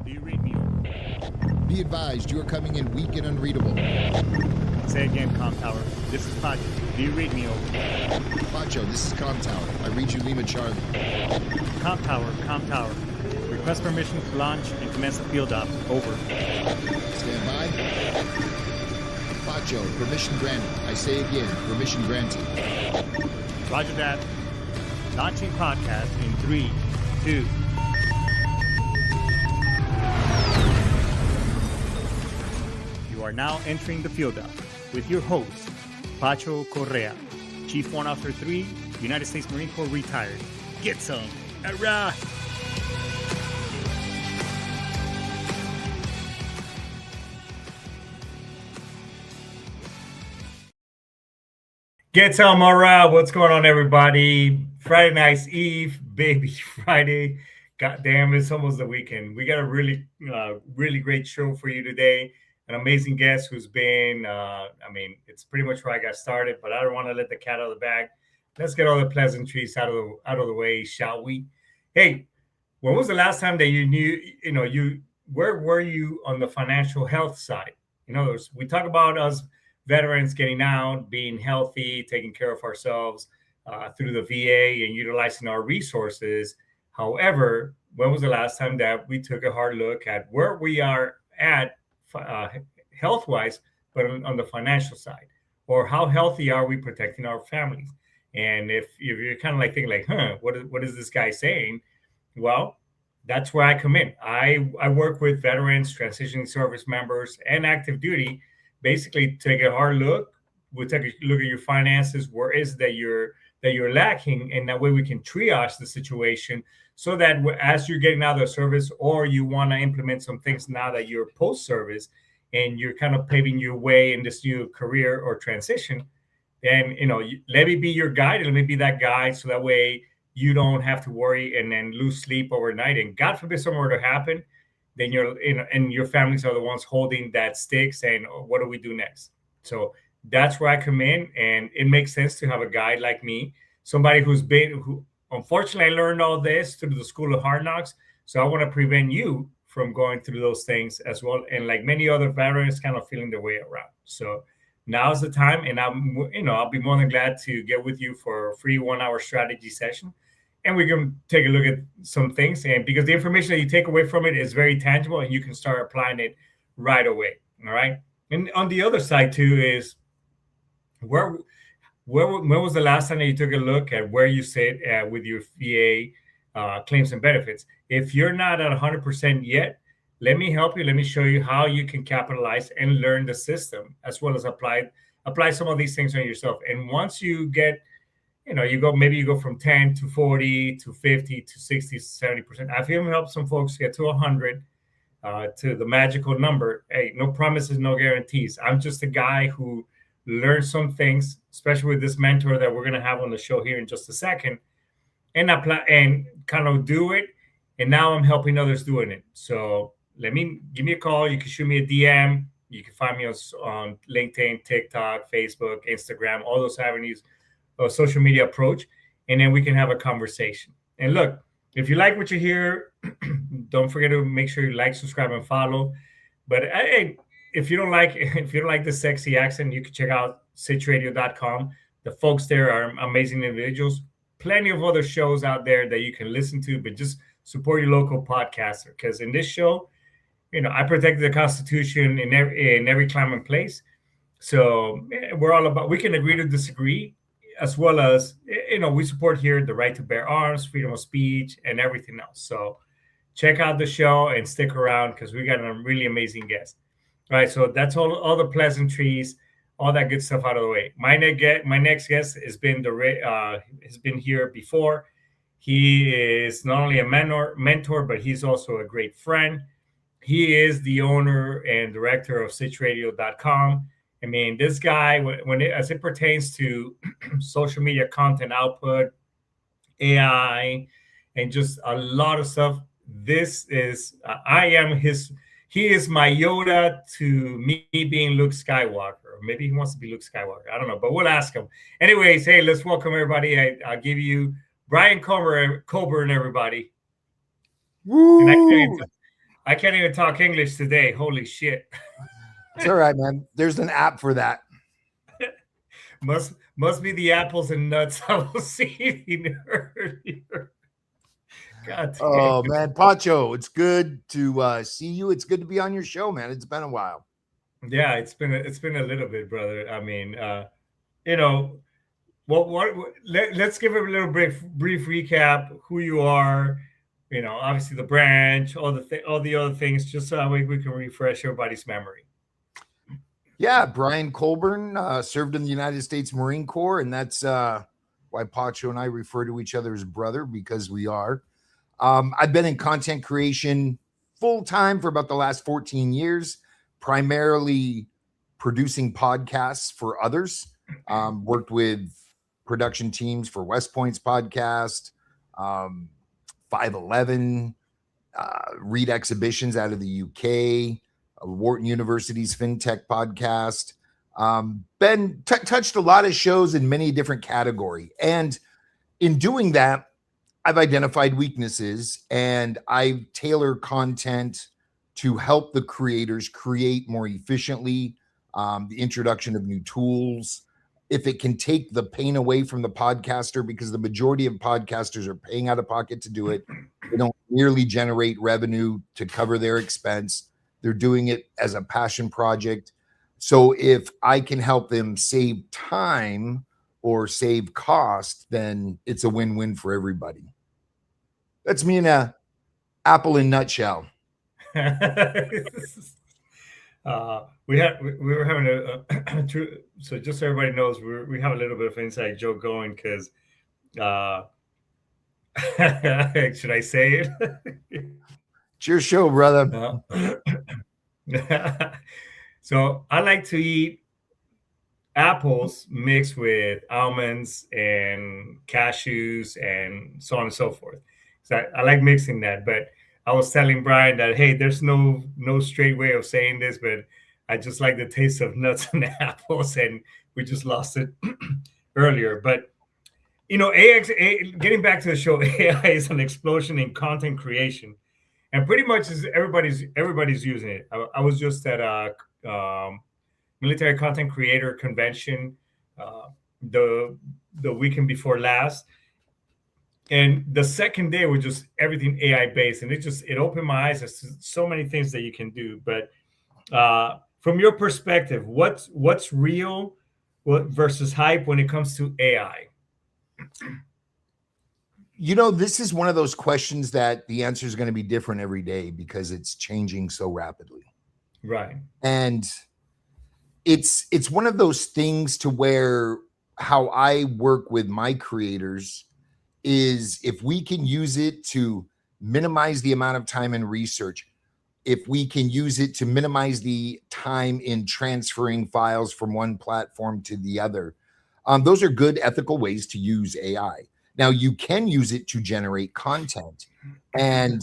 Do you read me? Be advised, you are coming in weak and unreadable. Say again, Com Tower. This is Pacho. Do you read me? Over. Pacho, this is Com Tower. I read you Lima Charlie. Com Tower, Com Tower. Request permission to launch and commence the field op. Over. Stand by. Pacho, permission granted. I say again, permission granted. Roger that. Launching podcast in 3, 2. You are now entering the field op with your host, Pacho Correa, Chief Warrant Officer 3, United States Marine Corps retired. Get some. Hurrah! Get some morale. What's going on, everybody? Friday night's eve, baby Friday. God damn, it's almost the weekend. We got a really great show for you today. An amazing guest who's been, it's pretty much where I got started, but I don't want to let the cat out of the bag. Let's get all the pleasantries out of the way, shall we? Hey, when was the last time that you knew, where were you on the financial health side? In other words, we talk about us veterans getting out, being healthy, taking care of ourselves through the VA and utilizing our resources. However, when was the last time that we took a hard look at where we are at health-wise, but on the financial side? Or how healthy are we protecting our families? And if you're kind of like thinking like, what is this guy saying? Well, that's where I come in. I work with veterans, transitioning service members, and active duty. Basically, take a hard look. We'll take a look at your finances. Where is that you're lacking, and that way we can triage the situation so that as you're getting out of the service, or you want to implement some things now that you're post-service and you're kind of paving your way in this new career or transition, then let me be your guide and let me be that guide, so that way you don't have to worry and then lose sleep overnight. And God forbid something were to happen, then and your families are the ones holding that stick saying, oh, what do we do next? So that's where I come in, and it makes sense to have a guy like me, somebody who unfortunately I learned all this through the School of Hard Knocks. So I want to prevent you from going through those things as well. And like many other veterans, kind of feeling their way around. So now's the time, and I'll be more than glad to get with you for a free 1-hour strategy session. And we can take a look at some things, and because the information that you take away from it is very tangible, and you can start applying it right away. All right. And on the other side too is when was the last time that you took a look at where you sit with your VA claims and benefits? If you're not at 100% yet, let me help you. Let me show you how you can capitalize and learn the system, as well as apply some of these things on yourself. And once you get you go from 10 to 40 to 50 to 60, 70%. I've even helped some folks get to 100, to the magical number. Hey, no promises, no guarantees. I'm just a guy who learned some things, especially with this mentor that we're going to have on the show here in just a second, and apply and kind of do it. And now I'm helping others doing it. So give me a call. You can shoot me a DM. You can find me on LinkedIn, TikTok, Facebook, Instagram, all those avenues. Social media approach, and then we can have a conversation. And look, if you like what you hear, don't forget to make sure you like, subscribe, and follow. But hey, if you don't like the sexy accent, you can check out sitchradio.com. The folks there are amazing individuals. Plenty of other shows out there that you can listen to, but just support your local podcaster, because in this show, I protect the Constitution in every climate and place. So we can agree to disagree, as well as, we support here the right to bear arms, freedom of speech, and everything else. So check out the show and stick around, because we got a really amazing guest. All right, so that's all the pleasantries, all that good stuff out of the way. My next guest has been here before. He is not only a mentor, but he's also a great friend. He is the owner and director of sitchradio.com. I mean, this guy, as it pertains to social media content output, AI, and just a lot of stuff, he is my Yoda to me being Luke Skywalker. Or maybe he wants to be Luke Skywalker. I don't know, but we'll ask him. Anyways, hey, let's welcome everybody. I'll give you Brian Colburn, everybody. Woo! I can't even talk English today. Holy shit. It's all right, man. There's an app for that. Must be the apples and nuts I was eating earlier. God damn. Oh man, Pacho, it's good to see you. It's good to be on your show, man. It's been a while. Yeah, it's been a little bit, brother. I mean, you know, let's give a little brief recap who you are. You know, obviously the branch, all the other things, just so that way we can refresh everybody's memory. Yeah, Brian Colburn served in the United States Marine Corps, and that's why Pacho and I refer to each other as brother, because we are. I've been in content creation full time for about the last 14 years, primarily producing podcasts for others. Worked with production teams for West Point's podcast, 511, Read Exhibitions out of the UK, Wharton University's FinTech podcast. Been touched a lot of shows in many different categories. And in doing that, I've identified weaknesses and I tailor content to help the creators create more efficiently, the introduction of new tools. If it can take the pain away from the podcaster, because the majority of podcasters are paying out of pocket to do it. They don't merely generate revenue to cover their expense. They're doing it as a passion project. So if I can help them save time or save cost, then it's a win-win for everybody. That's me in a apple in nutshell. We were having a so just so everybody knows, we have a little bit of inside joke going because should I say it? It's your show, brother. So I like to eat apples mixed with almonds and cashews and so on and so forth. So I like mixing that. But I was telling Brian that, hey, there's no straight way of saying this, but I just like the taste of nuts and apples, and we just lost it earlier. But you know, getting back to the show, AI is an explosion in content creation, and pretty much everybody's using it. I was just at a military content creator convention the weekend before last, and the second day was just everything AI based, and it opened my eyes as to so many things that you can do. But from your perspective, what's real versus hype when it comes to AI? You know, this is one of those questions that the answer is going to be different every day because it's changing so rapidly. Right. And it's one of those things to where how I work with my creators is if we can use it to minimize the amount of time in research, if we can use it to minimize the time in transferring files from one platform to the other, those are good ethical ways to use AI. Now, you can use it to generate content, and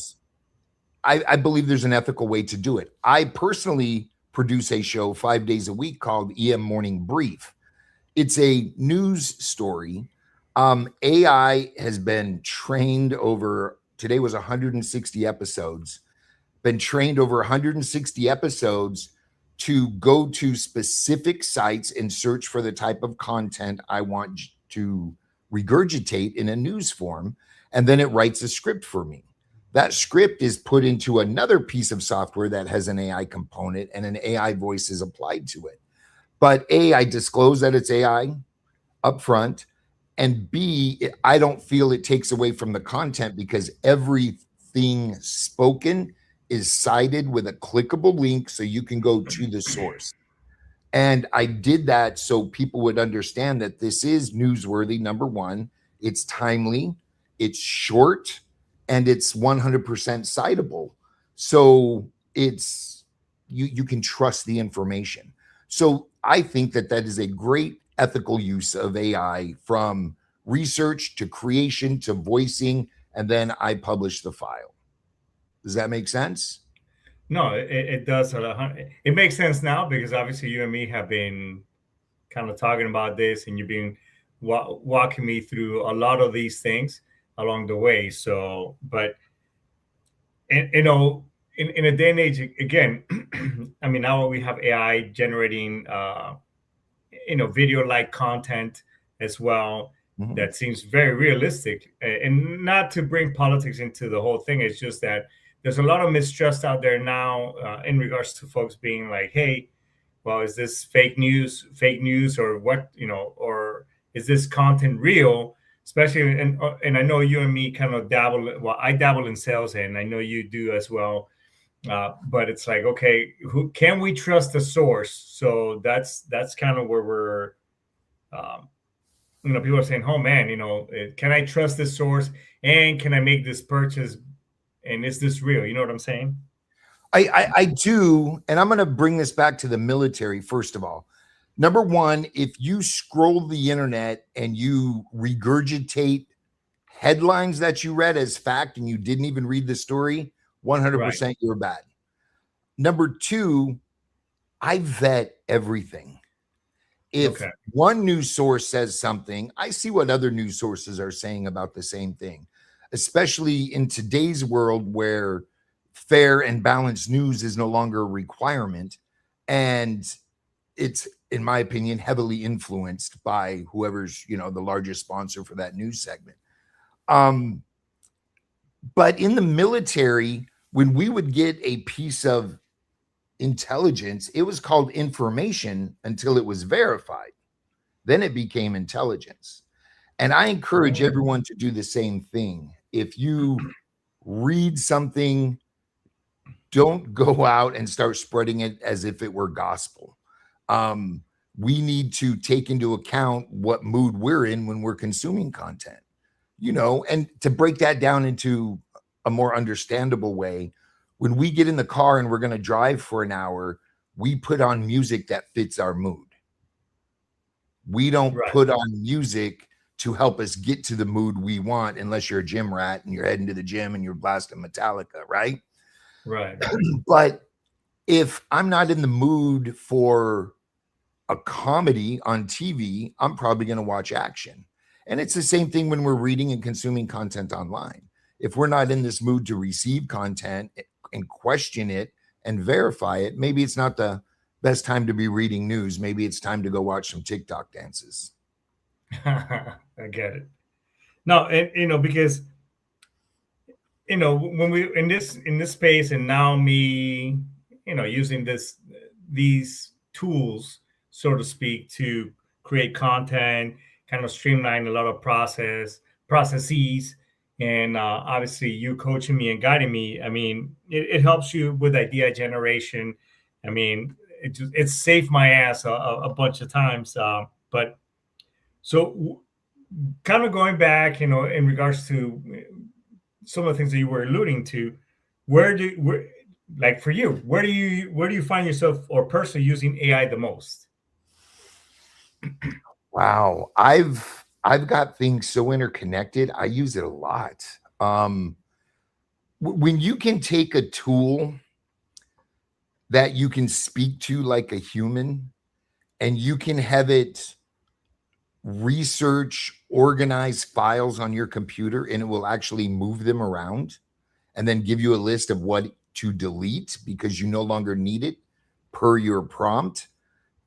I believe there's an ethical way to do it. I personally produce a show 5 days a week called EM Morning Brief. It's a news story. AI has been trained over, today was 160 episodes, been trained over 160 episodes to go to specific sites and search for the type of content I want to regurgitate in a news form. And then it writes a script for me. That script is put into another piece of software that has an AI component, and an AI voice is applied to it. But A, I disclose that it's AI up front. And B, I don't feel it takes away from the content because everything spoken is cited with a clickable link so you can go to the source. And I did that so people would understand that this is newsworthy, number one. It's timely, it's short, and it's 100% citable. So it's you can trust the information. So I think that is a great ethical use of AI, from research to creation to voicing, and then I publish the file. Does that make sense? No, it does. It makes sense now because obviously you and me have been kind of talking about this, and you've been walking me through a lot of these things along the way. So, but and, you know, in a day and age, again, I mean, now we have AI generating, video like content as well. Mhm. That seems very realistic. And not to bring politics into the whole thing, it's just that there's a lot of mistrust out there now in regards to folks being like, hey, well, is this fake news, or what, or is this content real? Especially, and I know you and me kind of dabble. Well, I dabble in sales, and I know you do as well. But it's like, okay, who can we trust the source? So that's kind of where we're, um, people are saying, oh man, can I trust this source, and can I make this purchase, and is this real? You know what I'm saying? I do, and I'm going to bring this back to the military. First of all, number one, if you scroll the internet and you regurgitate headlines that you read as fact and you didn't even read the story, 100% you're bad. Number two, I vet everything. If one news source says something, I see what other news sources are saying about the same thing, especially in today's world where fair and balanced news is no longer a requirement. And it's, in my opinion, heavily influenced by whoever's, the largest sponsor for that news segment. But in the military, when we would get a piece of intelligence, it was called information until it was verified. Then it became intelligence. And I encourage everyone to do the same thing. If you read something, don't go out and start spreading it as if it were gospel. We need to take into account what mood we're in when we're consuming content, and to break that down into a more understandable way. When we get in the car and we're going to drive for an hour, we put on music that fits our mood. We don't put on music to help us get to the mood we want, unless you're a gym rat and you're heading to the gym and you're blasting Metallica, right? Right. But if I'm not in the mood for a comedy on TV, I'm probably going to watch action. And it's the same thing when we're reading and consuming content online. If we're not in this mood to receive content and question it and verify it, maybe it's not the best time to be reading news. Maybe it's time to go watch some TikTok dances. I get it. No, and because when we in this space, and now me, using these tools, so to speak, to create content, kind of streamline a lot of processes. And obviously, you coaching me and guiding me. I mean, it helps you with idea generation. I mean, it's saved my ass a bunch of times. But so, kind of going back, in regards to some of the things that you were alluding to, like for you, where do you find yourself or personally using AI the most? Wow, I've got things so interconnected. I use it a lot. When you can take a tool that you can speak to like a human, and you can have it research, organize files on your computer, and it will actually move them around and then give you a list of what to delete because you no longer need it per your prompt,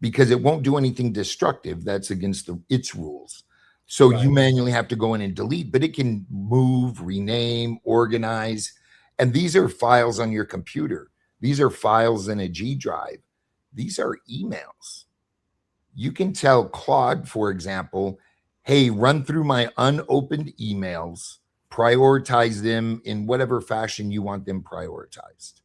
because it won't do anything destructive. That's against its rules. So you manually have to go in and delete, but it can move, rename, organize. And these are files on your computer. These are files in a G drive. These are emails. You can tell Claude, for example, hey, run through my unopened emails, prioritize them in whatever fashion you want them prioritized.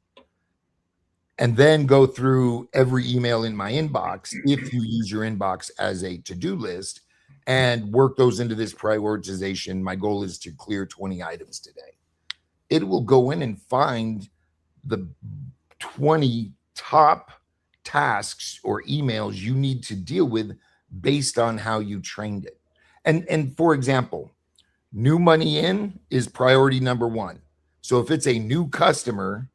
And then go through every email in my inbox, if you use your inbox as a to-do list, and work those into this prioritization. My goal is to clear 20 items today. It will go in and find the 20 top tasks or emails you need to deal with based on how you trained it. And for example, new money in is priority number one. So if it's a new customer,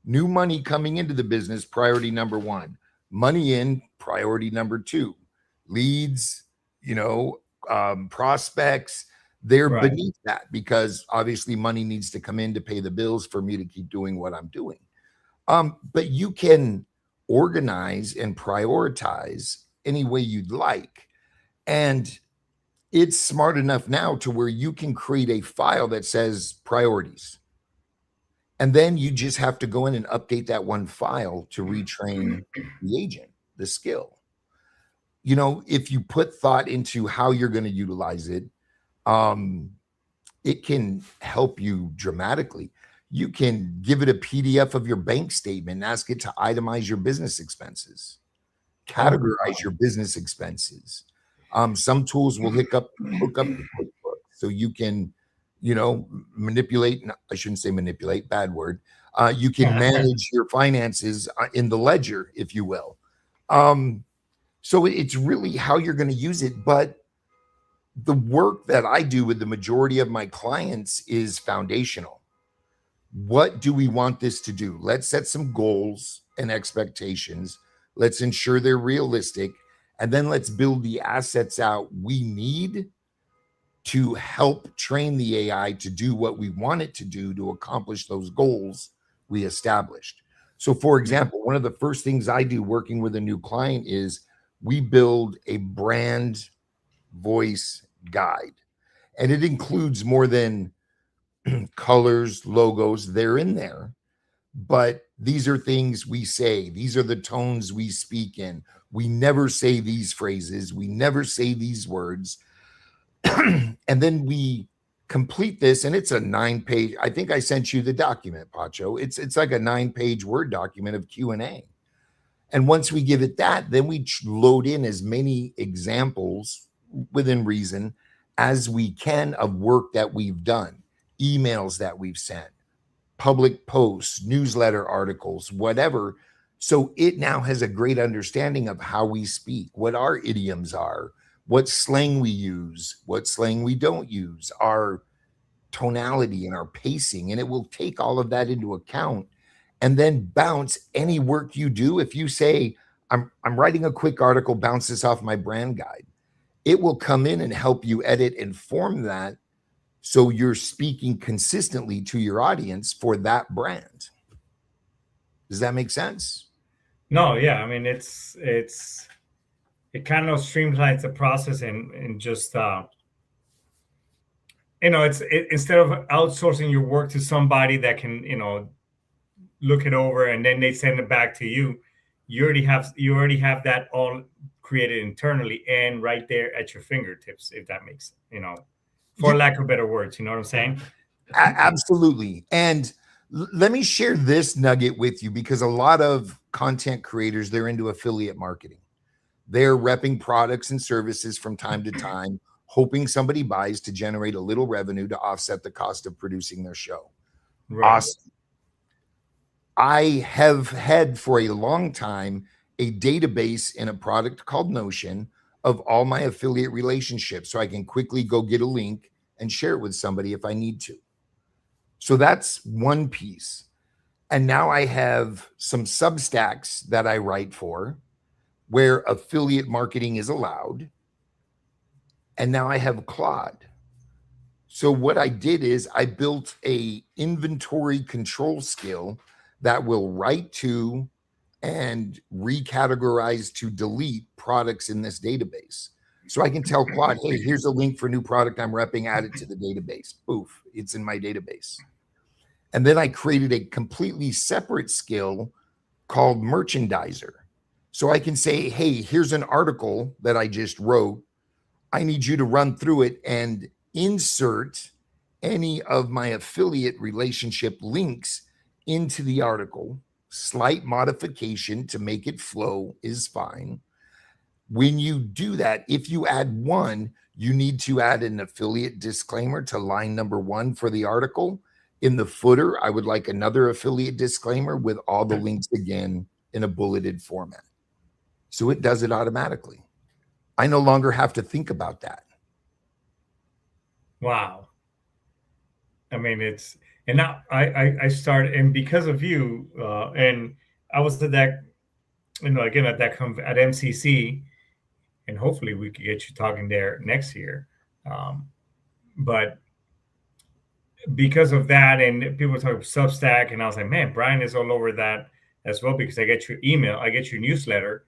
new money coming into the business, priority number one. Money in, priority number two. Leads, prospects, they're beneath that, because obviously money needs to come in to pay the bills for me to keep doing what I'm doing. But you can organize and prioritize any way you'd like. And it's smart enough now to where you can create a file that says priorities. And then you just have to go in and update that one file to retrain the agent, the skill. You know, if you put thought into how you're going to utilize it, it can help you dramatically. You can give it a PDF of your bank statement and ask it to itemize your business expenses, categorize your business expenses. Some tools will hook up the QuickBooks so you can, you know, manipulate. I shouldn't say manipulate, bad word. You can manage your finances in the ledger, if you will. So it's really how you're going to use it. But the work that I do with the majority of my clients is foundational. What do we want this to do? Let's set some goals and expectations. Let's ensure they're realistic. And then let's build the assets out we need to help train the AI to do what we want it to do to accomplish those goals we established. So, for example, one of the first things I do working with a new client is we build a brand voice guide. And it includes more than colors, logos, they're in there. But these are things we say. These are the tones we speak in. We never say these phrases. We never say these words. And then we complete this, and it's a 9-page. I think I sent you the document, Pacho. It's like a 9-page Word document of Q&A. And once we give it that, then we load in as many examples within reason as we can of work that we've done, emails that we've sent, public posts, newsletter articles, whatever. So it now has a great understanding of how we speak, what our idioms are, what slang we use, what slang we don't use, our tonality and our pacing. And it will take all of that into account and then bounce any work you do. If you say, I'm writing a quick article, bounce this off my brand guide, it will come in and help you edit and form that so you're speaking consistently to your audience for that brand. Does that make sense? No, yeah. I mean, it kind of streamlines the process and just it's instead of outsourcing your work to somebody that can look it over and then they send it back to you, you already have that all created internally and right there at your fingertips, if that makes for lack of better words, you know what I'm saying? Absolutely. And let me share this nugget with you, because a lot of content creators, they're into affiliate marketing. They're repping products and services from time to time, hoping somebody buys to generate a little revenue to offset the cost of producing their show. Right. Awesome. I have had for a long time a database in a product called Notion of all my affiliate relationships, so I can quickly go get a link and share it with somebody if I need to. So that's one piece. And now I have some Substacks that I write for where affiliate marketing is allowed. And now I have Claude. So what I did is I built a inventory control skill that will write to and recategorize to delete products in this database. So I can tell Claude, hey, here's a link for a new product I'm repping, add it to the database. Poof, it's in my database. And then I created a completely separate skill called Merchandiser. So I can say, hey, here's an article that I just wrote. I need you to run through it and insert any of my affiliate relationship links into the article. Slight modification to make it flow is fine. When you do that, if you add one, you need to add an affiliate disclaimer to line number 1 for the article. In the footer, I would like another affiliate disclaimer with all the links again in a bulleted format. So it does it automatically. I no longer have to think about that. Wow. I mean, and now I started, and because of you, and I was at that, again at MCC, and hopefully we could get you talking there next year. But because of that, and people talk Substack, and I was like, man, Brian is all over that. as well, because I get your email, I get your newsletter.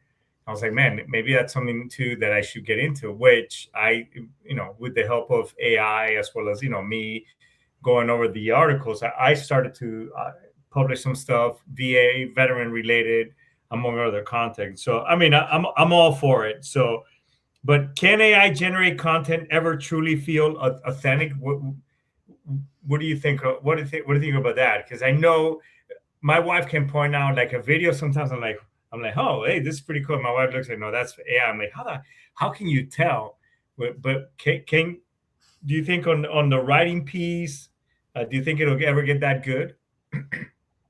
I was like, man, maybe that's something too that I should get into, which I, with the help of AI, as well as, me going over the articles, I started to publish some stuff, VA, veteran related, among other content. So, I mean, I'm all for it. So, but can AI generate content ever truly feel authentic? What do you think? What do you think about that? Because I know my wife can point out like a video. Sometimes I'm like, oh, hey, this is pretty cool. My wife looks like, no, that's AI. I'm like, how can you tell? But can do you think on the writing piece, do you think it'll ever get that good?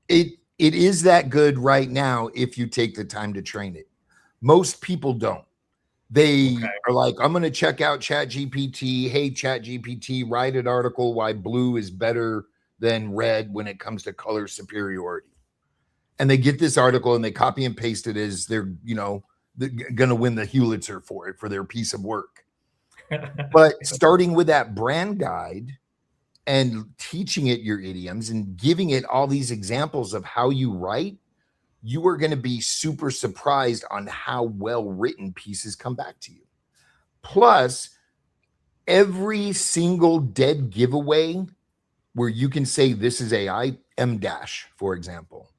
It is that good right now if you take the time to train it. Most people don't. They are like, I'm going to check out ChatGPT. Hey, ChatGPT, write an article why blue is better than red when it comes to color superiority. And they get this article and they copy and paste it as they're, going to win the Hewlitzer for it, for their piece of work. But starting with that brand guide and teaching it your idioms and giving it all these examples of how you write, you are going to be super surprised on how well written pieces come back to you. Plus, every single dead giveaway where you can say this is AI, M dash, for example,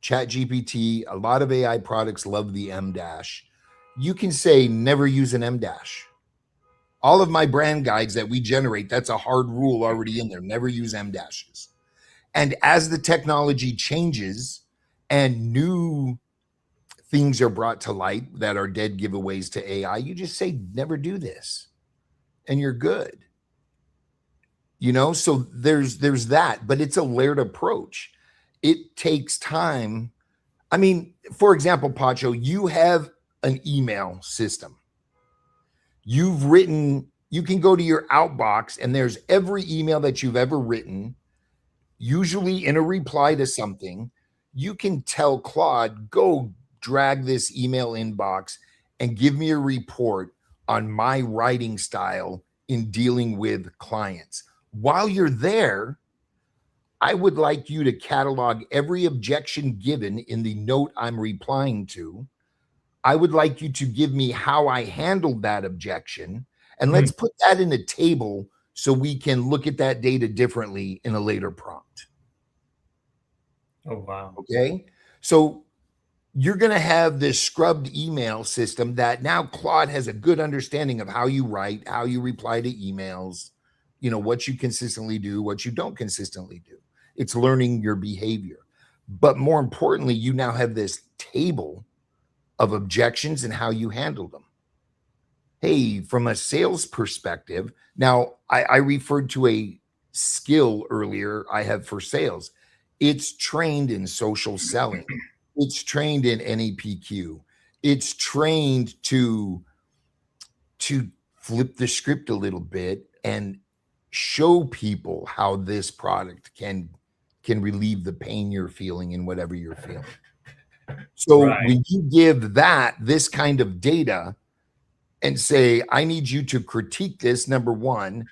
ChatGPT, a lot of AI products love the M dash. You can say never use an M dash. All of my brand guides that we generate, that's a hard rule already in there. Never use M dashes. And as the technology changes and new things are brought to light that are dead giveaways to AI, you just say, never do this. And you're good. So there's that, but it's a layered approach. It takes time. I mean, for example, Pacho, you have an email system. You've written, you can go to your outbox and there's every email that you've ever written, usually in a reply to something. You can tell Claude, go drag this email inbox and give me a report on my writing style in dealing with clients. While you're there, I would like you to catalog every objection given in the note I'm replying to. I would like you to give me how I handled that objection. And let's put that in a table so we can look at that data differently in a later prompt. Oh, wow. Okay. So you're going to have this scrubbed email system that now Claude has a good understanding of how you write, how you reply to emails, what you consistently do, what you don't consistently do. It's learning your behavior. But more importantly, you now have this table of objections and how you handle them. Hey, from a sales perspective, now I referred to a skill earlier I have for sales. It's trained in social selling. It's trained in NEPQ. It's trained to flip the script a little bit and show people how this product can relieve the pain you're feeling in whatever you're feeling. So when you give this kind of data and say, I need you to critique this, number one,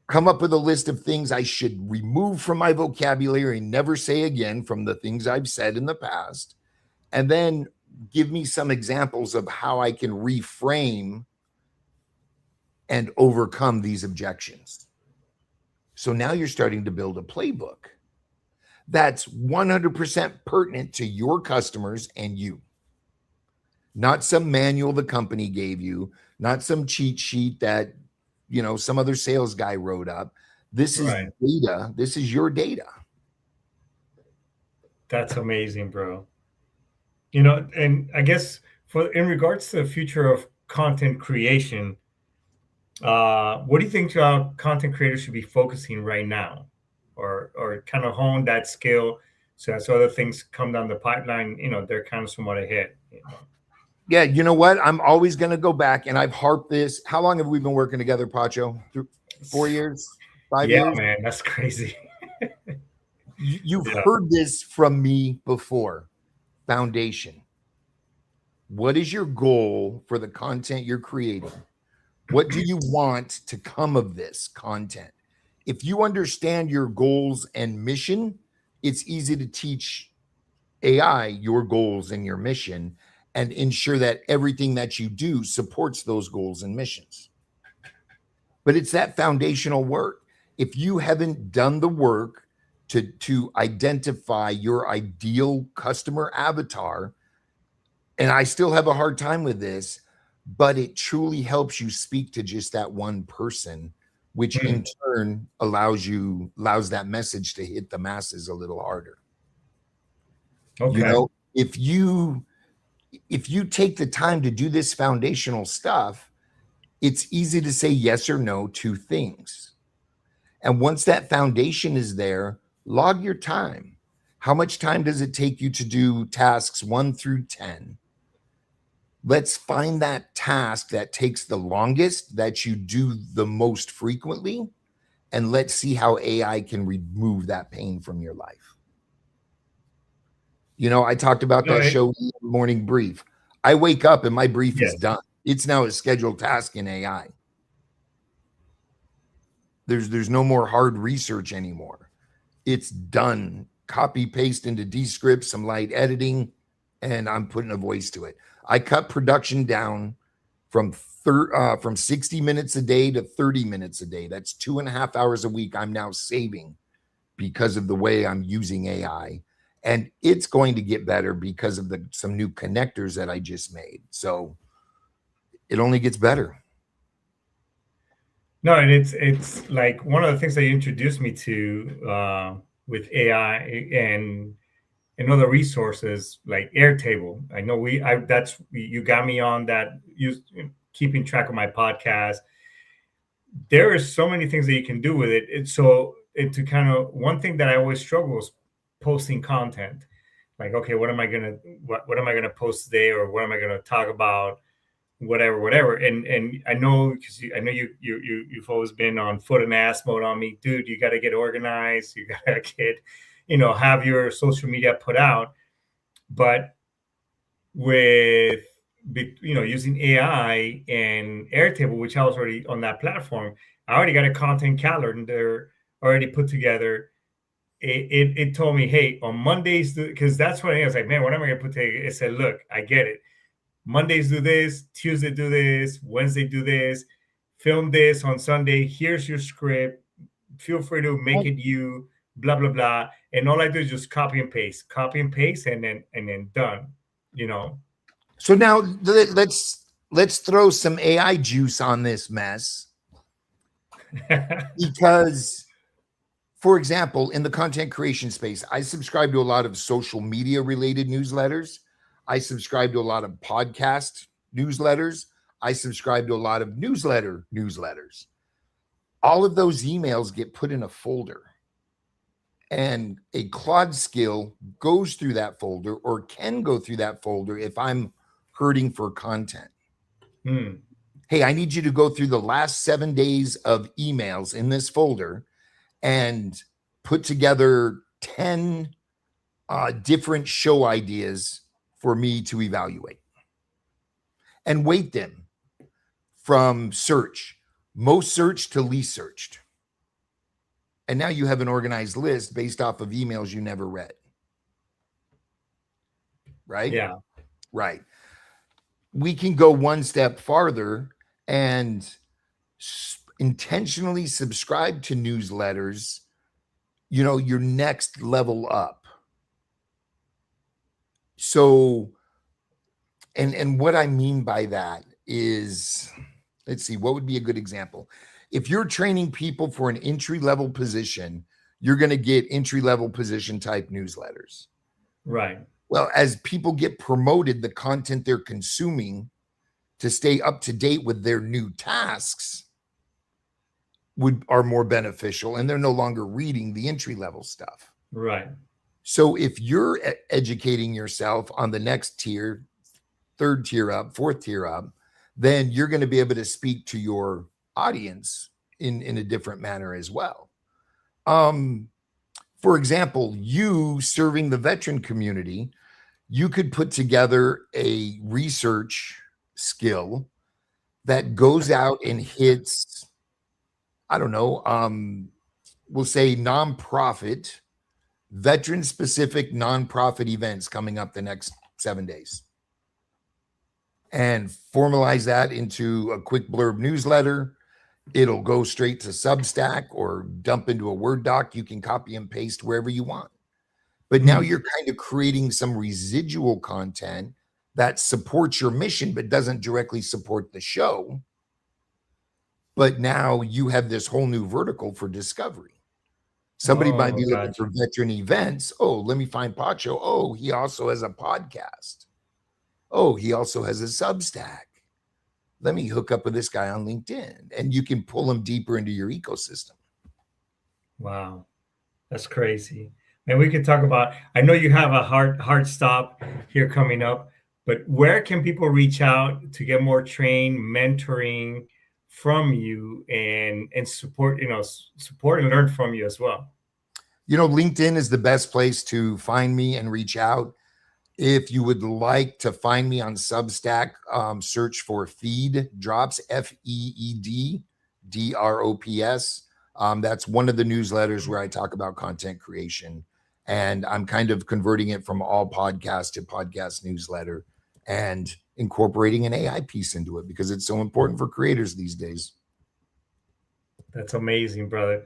come up with a list of things I should remove from my vocabulary and never say again from the things I've said in the past. And then give me some examples of how I can reframe and overcome these objections. So now you're starting to build a playbook that's 100% pertinent to your customers and you. Not some manual the company gave you, not some cheat sheet that, some other sales guy wrote up. This is data. This is your data. That's amazing, bro. And I guess in regards to the future of content creation, what do you think content creators should be focusing right now, or kind of hone that skill so as other things come down the pipeline, they're kind of somewhat ahead. Yeah, you know what? I'm always going to go back, and I've harped this. How long have we been working together, Pacho? 4 years? 5 years? Yeah, man, that's crazy. You've heard this from me before. Foundation. What is your goal for the content you're creating? What do you want to come of this content? If you understand your goals and mission, it's easy to teach AI your goals and your mission and ensure that everything that you do supports those goals and missions. But it's that foundational work. If you haven't done the work to identify your ideal customer avatar, and I still have a hard time with this, but it truly helps you speak to just that one person, which in turn allows that message to hit the masses a little harder. Okay. You know, if you take the time to do this foundational stuff, it's easy to say yes or no to things. And once that foundation is there, log your time. How much time does it take you to do tasks 1 through 10? Let's find that task that takes the longest, that you do the most frequently, and let's see how AI can remove that pain from your life. You know, I talked about that show, Morning Brief. I wake up and my brief is done. It's now a scheduled task in AI. There's no more hard research anymore. It's done. Copy, paste into Descript, some light editing, and I'm putting a voice to it. I cut production down from 60 minutes a day to 30 minutes a day. That's 2.5 hours a week I'm now saving because of the way I'm using AI. And it's going to get better because of some new connectors that I just made. So it only gets better. No, and it's like one of the things that you introduced me to with AI and other resources like Airtable. I know you got me on that. Keeping track of my podcast. There are so many things that you can do with it. One thing that I always struggle is posting content. Like, okay, what am I gonna post today, or what am I gonna talk about? Whatever. And I know, because I know you've always been on foot and ass mode on me, dude. You got to get organized. You got to get, have your social media put out. But with, using AI and Airtable, which I was already on that platform, I already got a content calendar already put together. It told me, hey, on Mondays, because that's what I was like, man, what am I gonna put together? It said, look, I get it. Mondays do this, Tuesday do this, Wednesday do this, film this on Sunday. Here's your script. Feel free to make it you, blah, blah, blah. And all I do is just copy and paste, and then done, So now let's throw some AI juice on this mess. Because, for example, in the content creation space, I subscribe to a lot of social media related newsletters. I subscribe to a lot of podcast newsletters. I subscribe to a lot of newsletters. All of those emails get put in a folder, and a Claude skill goes through that folder, or can go through that folder if I'm hurting for content. Hey, I need you to go through the last 7 days of emails in this folder and put together 10 different show ideas for me to evaluate, and weight them from most searched to least searched. And now you have an organized list based off of emails you never read. Right? Yeah. Right. We can go one step farther and intentionally subscribe to newsletters, your next level up. So, and what I mean by that is, let's see, what would be a good example? If you're training people for an entry-level position, you're going to get entry-level position type newsletters. Right. Well, as people get promoted, the content they're consuming to stay up to date with their new tasks are more beneficial, and they're no longer reading the entry-level stuff. Right. So if you're educating yourself on the next tier, third tier up, fourth tier up, then you're going to be able to speak to your audience in a different manner as well. For example, you serving the veteran community, you could put together a research skill that goes out and hits, I don't know, we'll say nonprofit veteran-specific nonprofit events coming up the next 7 days. And formalize that into a quick blurb newsletter. It'll go straight to Substack or dump into a Word doc. You can copy and paste wherever you want. But now you're kind of creating some residual content that supports your mission, but doesn't directly support the show. But now you have this whole new vertical for discovery. Somebody might be looking for veteran events. Oh, let me find Pacho. Oh, he also has a podcast. Oh, he also has a Substack. Let me hook up with this guy on LinkedIn. And you can pull him deeper into your ecosystem. Wow. That's crazy. And we could talk about, I know you have a hard stop here coming up, but where can people reach out to get more trained mentoring from you and support, support and learn from you as well? LinkedIn is the best place to find me and reach out. If you would like to find me on Substack, search for Feed Drops, FeedDrops. That's one of the newsletters where I talk about content creation. And I'm kind of converting it from all podcast to podcast newsletter and incorporating an AI piece into it because it's so important for creators these days. That's amazing, brother.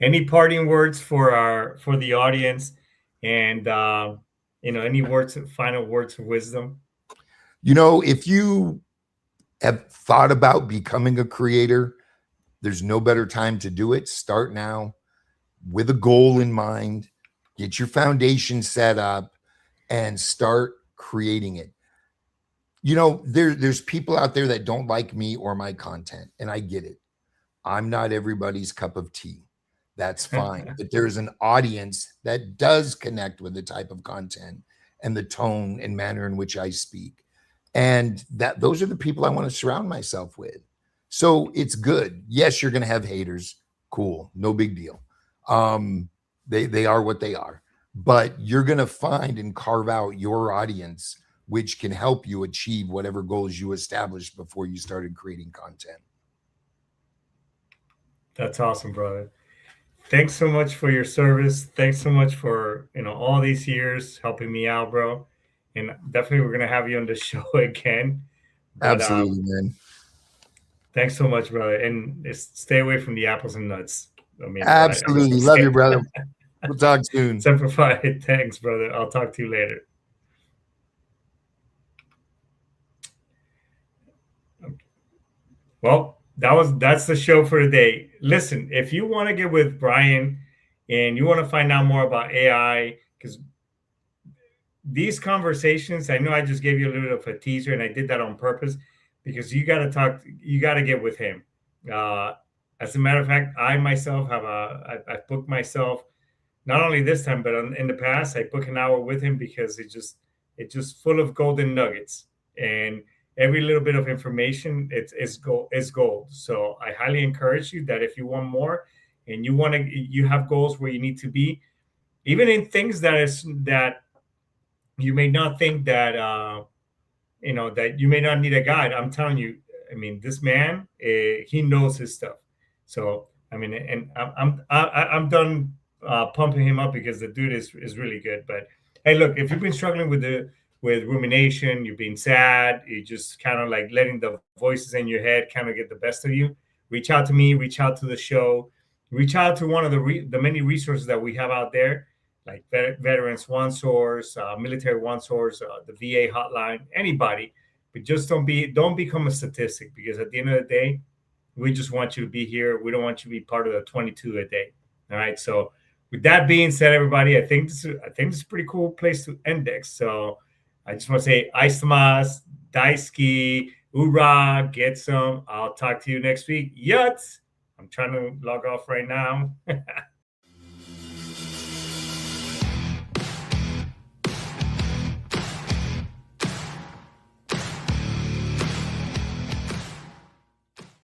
Any parting words for the audience, and any final words of wisdom? If you have thought about becoming a creator, there's no better time to do it. Start now with a goal in mind. Get your foundation set up and start creating it. There's people out there that don't like me or my content, and I get it. I'm not everybody's cup of tea. That's fine. But there's an audience that does connect with the type of content and the tone and manner in which I speak. And those are the people I want to surround myself with. So it's good. Yes, you're going to have haters. Cool. No big deal. They are what they are. But you're going to find and carve out your audience, which can help you achieve whatever goals you established before you started creating content. That's awesome, brother. Thanks so much for your service. Thanks so much for, all these years helping me out, bro. And definitely we're going to have you on the show again. But, absolutely, man. Thanks so much, brother. And stay away from the apples and nuts. Absolutely. Love you, brother. We'll talk soon. Semper Fi. Thanks, brother. I'll talk to you later. Well, that's the show for today. Listen, if you want to get with Brian and you want to find out more about AI, because these conversations, I know I just gave you a little bit of a teaser, and I did that on purpose because you got to get with him. As a matter of fact, I myself I booked myself, not only this time, but in the past, I booked an hour with him because it's just full of golden nuggets, and every little bit of information is gold. So I highly encourage you that if you want more and you have goals where you need to be, even in things that you may not think that that you may not need a guide. I'm telling you, this man, he knows his stuff. So and I'm done pumping him up because the dude is really good. But hey, look, if you've been struggling with rumination, you've been sad, you just kind of like letting the voices in your head kind of get the best of you, reach out to me, reach out to the show, reach out to one of the many resources that we have out there, like Veterans One Source, Military One Source, the VA hotline, anybody. But just don't become a statistic, because at the end of the day, we just want you to be here. We don't want you to be part of the 22 a day. All right. So with that being said, everybody, I think this is a pretty cool place to index. So I just want to say, Aistamas, Daisuki, Ura, get some. I'll talk to you next week. Yut! I'm trying to log off right now.